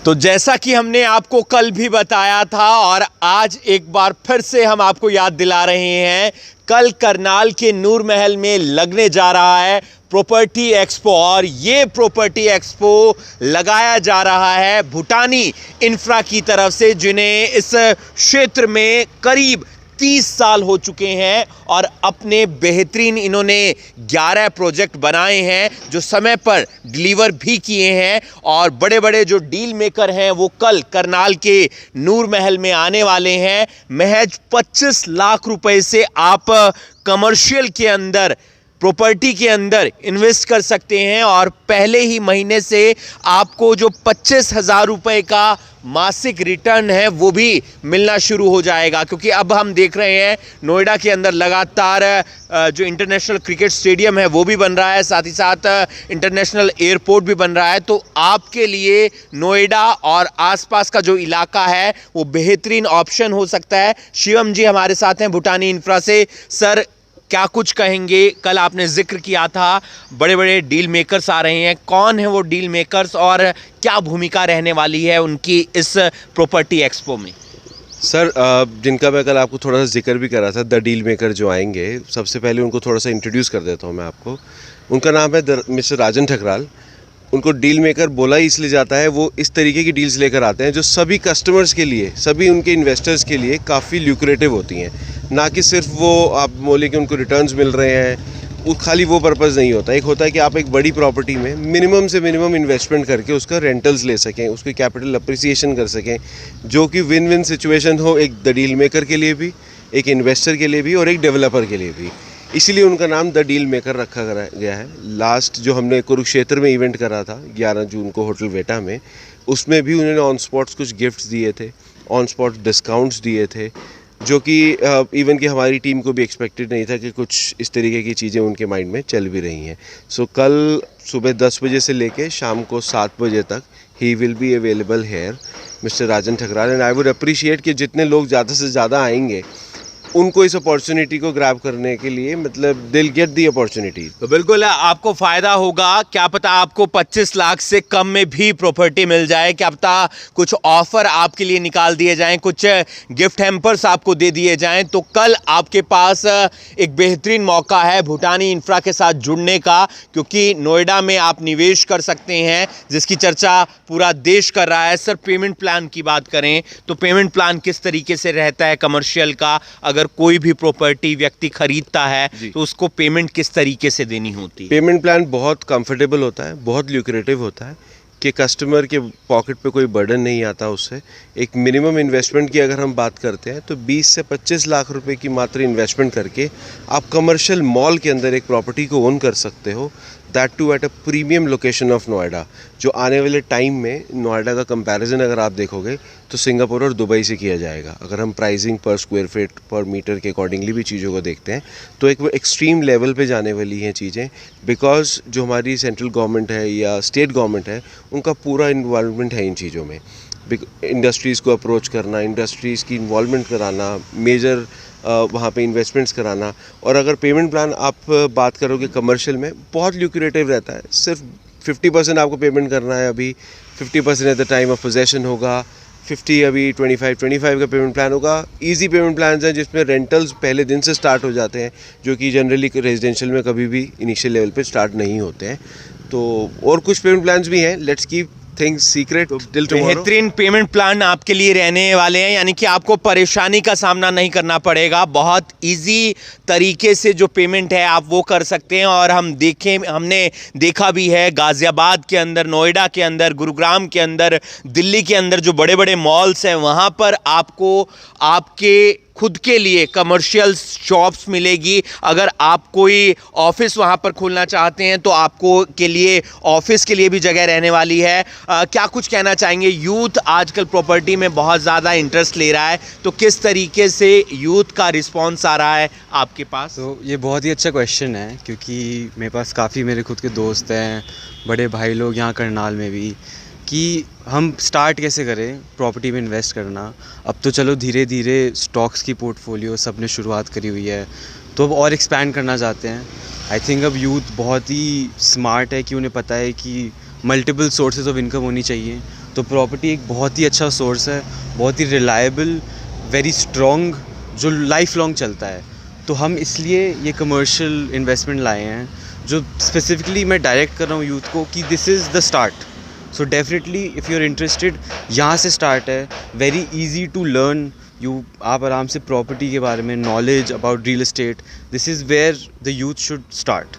तो जैसा कि हमने आपको कल भी बताया था और आज एक बार फिर से हम आपको याद दिला रहे हैं, कल करनाल के नूर महल में लगने जा रहा है प्रॉपर्टी एक्सपो। और ये प्रॉपर्टी एक्सपो लगाया जा रहा है भूटानी इंफ्रा की तरफ से, जिन्हें इस क्षेत्र में करीब 30 साल हो चुके हैं और अपने बेहतरीन इन्होंने 11 प्रोजेक्ट बनाए हैं जो समय पर डिलीवर भी किए हैं। और बड़े बड़े जो डील मेकर हैं वो कल करनाल के नूर महल में आने वाले हैं। महज 25 लाख रुपए से आप कमर्शियल के अंदर, प्रॉपर्टी के अंदर इन्वेस्ट कर सकते हैं और पहले ही महीने से आपको जो 25,000 रुपए का मासिक रिटर्न है वो भी मिलना शुरू हो जाएगा। क्योंकि अब हम देख रहे हैं नोएडा के अंदर लगातार जो इंटरनेशनल क्रिकेट स्टेडियम है वो भी बन रहा है, साथ ही साथ इंटरनेशनल एयरपोर्ट भी बन रहा है। तो आपके लिए नोएडा और आसपास का जो इलाका है वो बेहतरीन ऑप्शन हो सकता है। शिवम जी हमारे साथ हैं भूटानी इंफ्रा से। सर, क्या कुछ कहेंगे? कल आपने जिक्र किया था बड़े बड़े डील मेकर्स आ रहे हैं, कौन है वो डील मेकर्स और क्या भूमिका रहने वाली है उनकी इस प्रॉपर्टी एक्सपो में? सर, जिनका मैं कल आपको थोड़ा सा जिक्र भी कर रहा था, द डील मेकर जो आएंगे, सबसे पहले उनको थोड़ा सा इंट्रोड्यूस कर देता हूँ मैं आपको। उनका नाम है मिस्टर राजन ठकराल। उनको डील मेकर बोला ही इसलिए जाता है, वो इस तरीके की डील्स लेकर आते हैं जो सभी कस्टमर्स के लिए, सभी उनके इन्वेस्टर्स के लिए काफ़ी ल्यूक्रेटिव होती हैं। ना कि सिर्फ वो आप बोले कि उनको रिटर्न्स मिल रहे हैं, वो खाली वो पर्पज़ नहीं होता। एक होता है कि आप एक बड़ी प्रॉपर्टी में मिनिमम से मिनिमम इन्वेस्टमेंट करके उसका रेंटल्स ले सकें, उसकी कैपिटल अप्रिसिएशन कर सकें, जो कि विन विन सिचुएशन हो, एक द डील मेकर के लिए भी, एक इन्वेस्टर के लिए भी और एक डेवलपर के लिए भी। इसीलिए उनका नाम द डील मेकर रखा गया है। लास्ट जो हमने कुरुक्षेत्र में इवेंट करा था 11 जून को होटल वेटा में, उसमें भी उन्होंने ऑन स्पॉट्स कुछ गिफ्ट्स दिए थे, ऑन स्पॉट डिस्काउंट्स दिए थे, जो कि इवन कि हमारी टीम को भी एक्सपेक्टेड नहीं था कि कुछ इस तरीके की चीज़ें उनके माइंड में चल भी रही हैं। सो कल सुबह 10 बजे से लेके शाम को 7 बजे तक he will be available hair, mister Rajan Thakral. And I would appreciate कि जितने लोग ज़्यादा से ज़्यादा आएंगे उनको इस अपॉर्चुनिटी को ग्रैब करने के लिए, मतलब दिल गेट दी अपॉर्चुनिटी। तो बिल्कुल आपको फायदा होगा। क्या पता आपको 25 लाख से कम में भी प्रॉपर्टी मिल जाए, क्या पता कुछ ऑफर आपके लिए निकाल दिए जाएं, कुछ गिफ्ट हैम्पर्स आपको दे दिए जाएं। तो कल आपके पास एक बेहतरीन मौका है भूटानी इंफ्रा के साथ जुड़ने का, क्योंकि नोएडा में आप निवेश कर सकते हैं जिसकी चर्चा पूरा देश कर रहा है। सर, पेमेंट प्लान की बात करें तो पेमेंट प्लान किस तरीके से रहता है कमर्शियल का? अगर कोई भी प्रॉपर्टी व्यक्ति खरीदता है तो उसको पेमेंट किस तरीके से देनी होती है? पेमेंट प्लान बहुत कंफर्टेबल होता है, बहुत ल्यूक्रेटिव होता है कि कस्टमर के पॉकेट पे कोई बर्डन नहीं आता उससे। एक मिनिमम इन्वेस्टमेंट की अगर हम बात करते हैं तो 20 से 25 लाख रुपए की मात्र इन्वेस्टमेंट करके आप कमर्शियल मॉल के अंदर एक प्रॉपर्टी को ओन कर सकते हो, that too at a premium location of Noida. जो आने वाले टाइम में नोएडा का कंपैरिजन अगर आप देखोगे तो सिंगापुर और दुबई से किया जाएगा। अगर हम प्राइसिंग पर स्क्वायर फीट पर मीटर के अकॉर्डिंगली भी चीज़ों को देखते हैं तो एक एक्सट्रीम लेवल पे जाने वाली हैं चीज़ें, बिकॉज जो हमारी सेंट्रल गवर्नमेंट है या स्टेट गवर्नमेंट है उनका पूरा इन्वॉल्वमेंट है इन चीज़ों में। इंडस्ट्रीज़ को अप्रोच करना, इंडस्ट्रीज़ की इन्वॉल्वमेंट कराना, मेजर वहाँ पे इन्वेस्टमेंट्स कराना। और अगर पेमेंट प्लान आप बात करोगे कमर्शियल में, बहुत ल्यूक्रेटिव रहता है। सिर्फ 50% आपको पेमेंट करना है, अभी 50% at the time of possession होगा, 50 अभी 25 का पेमेंट प्लान होगा। इजी पेमेंट प्लान हैं जिसमें रेंटल्स पहले दिन से स्टार्ट हो जाते हैं, जो कि जनरली रेजिडेंशियल में कभी भी इनिशियल लेवल पे स्टार्ट नहीं होते हैं। तो और कुछ पेमेंट प्लान्स भी हैं, let's keep things secret till tomorrow. बेहतरीन पेमेंट प्लान आपके लिए रहने वाले हैं, यानी कि आपको परेशानी का सामना नहीं करना पड़ेगा। बहुत इजी तरीके से जो पेमेंट है आप वो कर सकते हैं। और हमने देखा भी है गाजियाबाद के अंदर, नोएडा के अंदर, गुरुग्राम के अंदर, दिल्ली के अंदर जो बड़े बड़े मॉल्स हैं वहाँ पर आपको आपके खुद के लिए कमर्शियल शॉप्स मिलेगी। अगर आप कोई ऑफिस वहाँ पर खोलना चाहते हैं तो आपको के लिए ऑफिस के लिए भी जगह रहने वाली है। क्या कुछ कहना चाहेंगे? यूथ आजकल प्रॉपर्टी में बहुत ज़्यादा इंटरेस्ट ले रहा है, तो किस तरीके से यूथ का रिस्पॉन्स आ रहा है आपके पास? तो ये बहुत ही अच्छा क्वेश्चन है, क्योंकि मेरे पास काफ़ी मेरे खुद के दोस्त हैं, बड़े भाई लोग यहाँ करनाल में भी, कि हम स्टार्ट कैसे करें प्रॉपर्टी में इन्वेस्ट करना। अब तो चलो धीरे धीरे स्टॉक्स की पोर्टफोलियो सब ने शुरुआत करी हुई है, तो अब और एक्सपैंड करना चाहते हैं। आई थिंक अब यूथ बहुत ही स्मार्ट है कि उन्हें पता है कि मल्टीपल सोर्सेज ऑफ इनकम होनी चाहिए। तो प्रॉपर्टी एक बहुत ही अच्छा सोर्स है, बहुत ही रिलायबल, वेरी स्ट्रॉन्ग, जो लाइफ लॉन्ग चलता है। तो हम इसलिए ये कमर्शियल इन्वेस्टमेंट लाए हैं, जो स्पेसिफिकली मैं डायरेक्ट कर रहा हूँ यूथ को कि this is the start. So definitely if you are interested, यहाँ से स्टार्ट है, वेरी इजी टू लर्न। आप आराम से प्रॉपर्टी के बारे में knowledge about real estate, this is where the youth should start.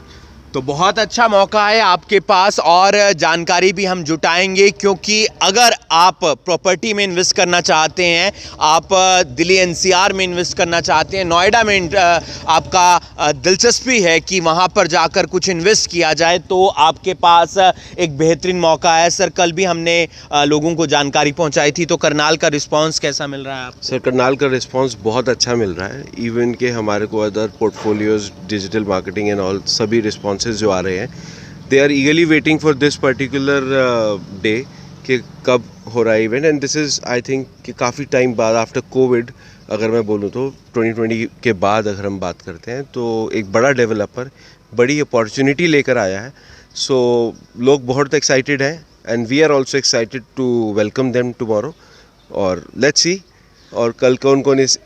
तो बहुत अच्छा मौका है आपके पास और जानकारी भी हम जुटाएंगे, क्योंकि अगर आप प्रॉपर्टी में इन्वेस्ट करना चाहते हैं, आप दिल्ली एनसीआर में इन्वेस्ट करना चाहते हैं, नोएडा में आपका दिलचस्पी है कि वहां पर जाकर कुछ इन्वेस्ट किया जाए, तो आपके पास एक बेहतरीन मौका है। सर, कल भी हमने लोगों को जानकारी पहुंचाई थी, तो करनाल का रिस्पॉन्स कैसा मिल रहा है आपको? सर, करनाल का रिस्पांस बहुत अच्छा मिल रहा है। इवन के हमारे को other portfolios, digital marketing and all सभी रिस्पॉन्सेज जो आ रहे हैं, they are eagerly waiting for this particular day कि कब हो रहा है event. And this is I think कि काफ़ी टाइम बाद आफ्टर कोविड, अगर मैं बोलूँ तो 2020 के बाद अगर हम बात करते हैं, तो एक बड़ा डेवलपर बड़ी अपॉर्चुनिटी लेकर आया है। सो लोग बहुत एक्साइटेड हैं and we are also excited to welcome them tomorrow. और लेट्स सी और कल कौन कौन इस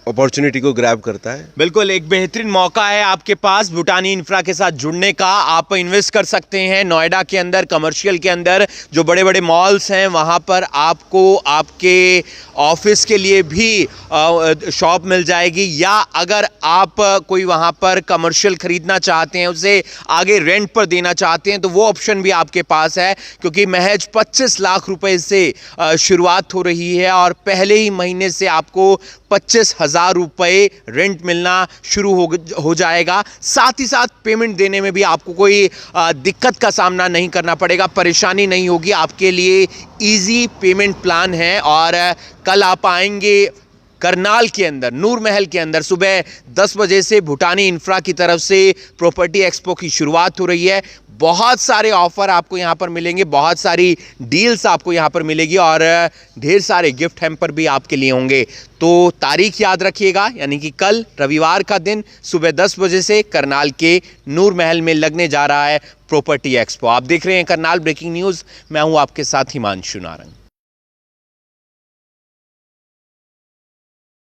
अपॉर्चुनिटी को ग्रैब करता है। बिल्कुल, एक बेहतरीन मौका है आपके पास भूटानी इंफ्रा के साथ जुड़ने का। आप इन्वेस्ट कर सकते हैं नोएडा के अंदर, कमर्शियल के अंदर, जो बड़े बड़े मॉल्स हैं वहाँ पर आपको आपके ऑफिस के लिए भी शॉप मिल जाएगी, या अगर आप कोई वहाँ पर कमर्शियल खरीदना चाहते हैं, उसे आगे रेंट पर देना चाहते हैं, तो वो ऑप्शन भी आपके पास है, क्योंकि महज 25 लाख रुपए से शुरुआत हो रही है और पहले ही महीने से आपको 25,000 रुपये रेंट मिलना शुरू हो जाएगा। साथ ही साथ पेमेंट देने में भी आपको कोई दिक्कत का सामना नहीं करना पड़ेगा, परेशानी नहीं होगी, आपके लिए इजी पेमेंट प्लान है। और कल आप आएंगे करनाल के अंदर, नूर महल के अंदर, सुबह 10 बजे से भूटानी इंफ्रा की तरफ से प्रॉपर्टी एक्सपो की शुरुआत हो रही है। बहुत सारे ऑफर आपको यहाँ पर मिलेंगे, बहुत सारी डील्स आपको यहाँ पर मिलेगी और ढेर सारे गिफ्ट हैम्पर भी आपके लिए होंगे। तो तारीख याद रखिएगा, यानी कि कल रविवार का दिन सुबह 10 बजे से करनाल के नूर महल में लगने जा रहा है प्रॉपर्टी एक्सपो। आप देख रहे हैं करनाल ब्रेकिंग न्यूज़, मैं हूँ आपके साथ हिमांशु नारंग।